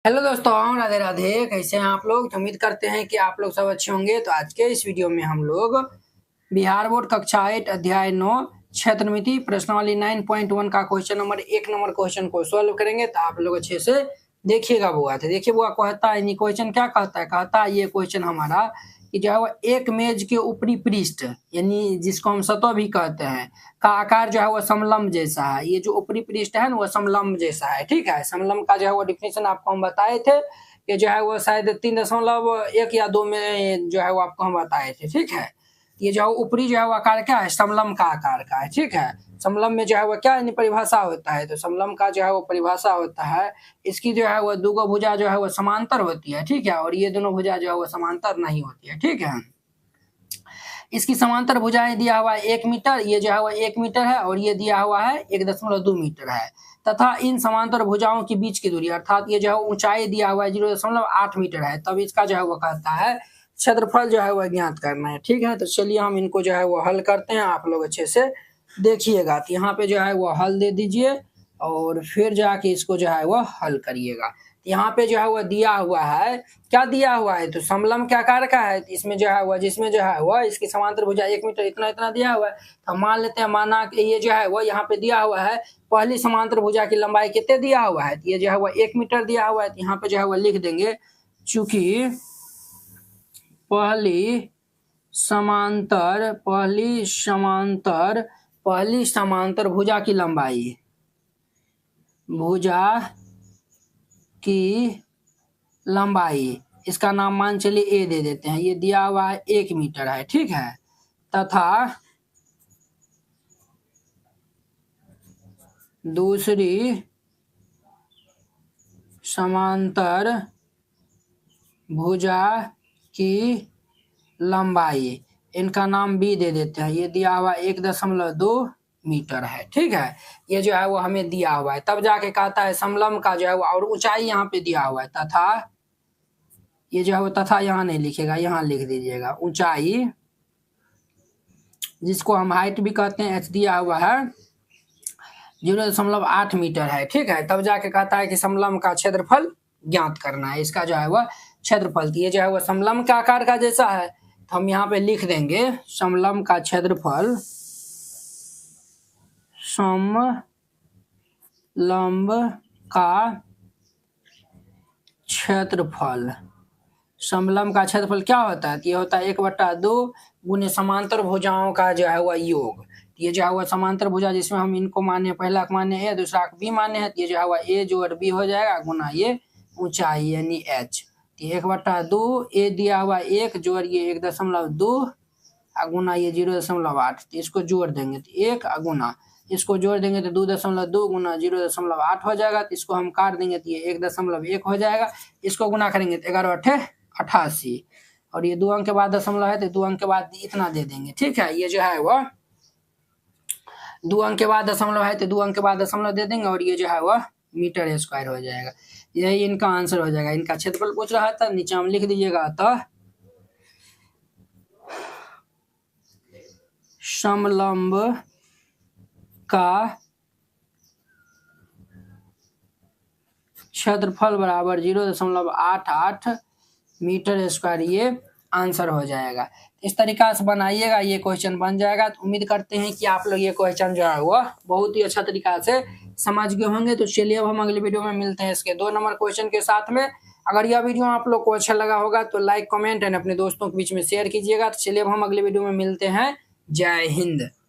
Hello दोस्तों, राधे राधे। कैसे हैं आप लोग? तो उम्मीद करते हैं कि आप लोग सब अच्छे होंगे। तो आज के इस वीडियो में हम लोग बिहार बोर्ड कक्षा 8 अध्याय 9 क्षेत्रमिति प्रश्नावली 9.1 का क्वेश्चन नंबर 1 नंबर क्वेश्चन को सॉल्व करेंगे। तो आप लोग अच्छे से देखिएगा बुआ। तो देखिए बुआ, कहता है क्वेश्चन क्या कहता है। कहता है ये क्वेश्चन हमारा कि जो है वो एक मेज के ऊपरी पृष्ठ यानी जिसको हम सतह भी कहते हैं का आकार जो है वो समलंब जैसा है। ये जो ऊपरी पृष्ठ है ना वो समलंब जैसा है। ठीक है, समलंब का जो है वो डिफिनेशन आपको हम बताए थे कि जो है वो शायद 3.1 या 2 में जो है वो आपको हम बताए थे। ठीक है, ये जो है ऊपरी जो है वो आकार क्या है, समलंब का आकार का है। ठीक है, समलंब में जो है वो क्या परिभाषा होता है। तो समलंब का जो है वो परिभाषा होता है, इसकी जो है वो दो भुजा जो है वो समांतर होती है। ठीक है, और ये दोनों भुजा जो है वो समांतर नहीं होती है। ठीक है, इसकी समांतर भुजाएं दिया हुआ है 1 मीटर, ये जो है वो 1 मीटर है, और ये दिया हुआ है 1.2 मीटर है। तथा इन समांतर भुजाओं के बीच की दूरी अर्थात ये जो है ऊंचाई दिया हुआ है 0.8 मीटर है। तब इसका जो है वो कहता है क्षेत्रफल जो है वह ज्ञात करना है। ठीक है, तो चलिए हम इनको जो है वो हल करते हैं। आप लोग अच्छे से देखिएगा। तो यहाँ पे जो है वो हल दे दीजिए और फिर जाके इसको जो है वो हल करिएगा। यहाँ पे जो है वो दिया हुआ है, क्या दिया हुआ है, तो समलंब के आकार का है। इसमें जो है वो जिसमें जो है वो इसकी समांतर भुजा 1 मीटर इतना इतना दिया हुआ है। तो हम मान लेते हैं, माना कि ये जो है वो यहाँ पे दिया हुआ है पहली समांतर भुजा की लंबाई कितने दिया हुआ है, तो ये जो है वो 1 मीटर दिया हुआ है। तो यहाँ पे जो है वो लिख देंगे, चूंकि पहली समांतर भुजा की लंबाई इसका नाम मान चलिए ए दे देते हैं। ये दिया हुआ है 1 मीटर है। ठीक है, तथा दूसरी समांतर भुजा की लंबाई इनका नाम बी दे देते हैं। ये दिया हुआ 1.2 मीटर है। ठीक है, ये जो है वो हमें दिया हुआ है। तब जाके कहता है समलंब का जो है वो, और ऊंचाई यहाँ पे दिया हुआ है तथा, ये जो है वो तथा यहाँ नहीं लिखेगा, यहाँ लिख दीजिएगा। ऊंचाई जिसको हम हाइट भी कहते हैं एच दिया हुआ है 0.8 मीटर है। ठीक है, तब जाके कहता है कि समलंब का क्षेत्रफल ज्ञात करना है। इसका जो है वह क्षेत्रफल, ये जो है वह समलंब के आकार का जैसा है। तो हम यहाँ पे लिख देंगे समलंब का क्षेत्रफल, समलंब का क्षेत्रफल। समलंब का क्षेत्रफल क्या होता है, ये होता है 1/2 गुने समांतर भुजाओं का जो है वह योग। ये जो है वह समांतर भुजा जिसमें हम इनको माने, पहला को माने ए, दूसरा को बी माने हैं। ये जो है वह ए जोड़ बी हो जाएगा गुना ये ऊंचाई यानी एच। 1/2 ए दिया हुआ 1 जोड़ ये 1.2 गुना ये 0.8। तो इसको जोड़ देंगे तो 1 गुना इसको जोड़ देंगे तो 2.2 गुना 0.8 हो जाएगा। तो इसको हम काट देंगे तो ये 1.1 हो जाएगा। इसको गुना करेंगे तो 11×8 = 88, और ये 2 अंक के बाद दशमलव है तो 2 अंक के बाद इतना दे देंगे। ठीक है, ये जो है वह 2 अंक के बाद दशमलव है तो 2 अंक के बाद दशमलव दे देंगे, और ये जो है वह मीटर स्क्वायर हो जाएगा। यही इनका आंसर हो जाएगा। इनका क्षेत्रफल पूछ रहा था, नीचे हम लिख दीजिएगा। अतः समलंब का क्षेत्रफल बराबर 0.88 मीटर स्क्वायर, ये आंसर हो जाएगा। इस तरीका से बनाइएगा, ये क्वेश्चन बन जाएगा। तो उम्मीद करते हैं कि आप लोग ये क्वेश्चन जो है वो बहुत ही अच्छा तरीका से समझ गए होंगे। तो चलिए अब हम अगले वीडियो में मिलते हैं इसके 2 नंबर क्वेश्चन के साथ में। अगर यह वीडियो आप लोग को अच्छा लगा होगा तो लाइक, कमेंट एंड अपने दोस्तों के बीच में शेयर कीजिएगा। तो चलिए अब हम अगले वीडियो में मिलते हैं। जय हिंद।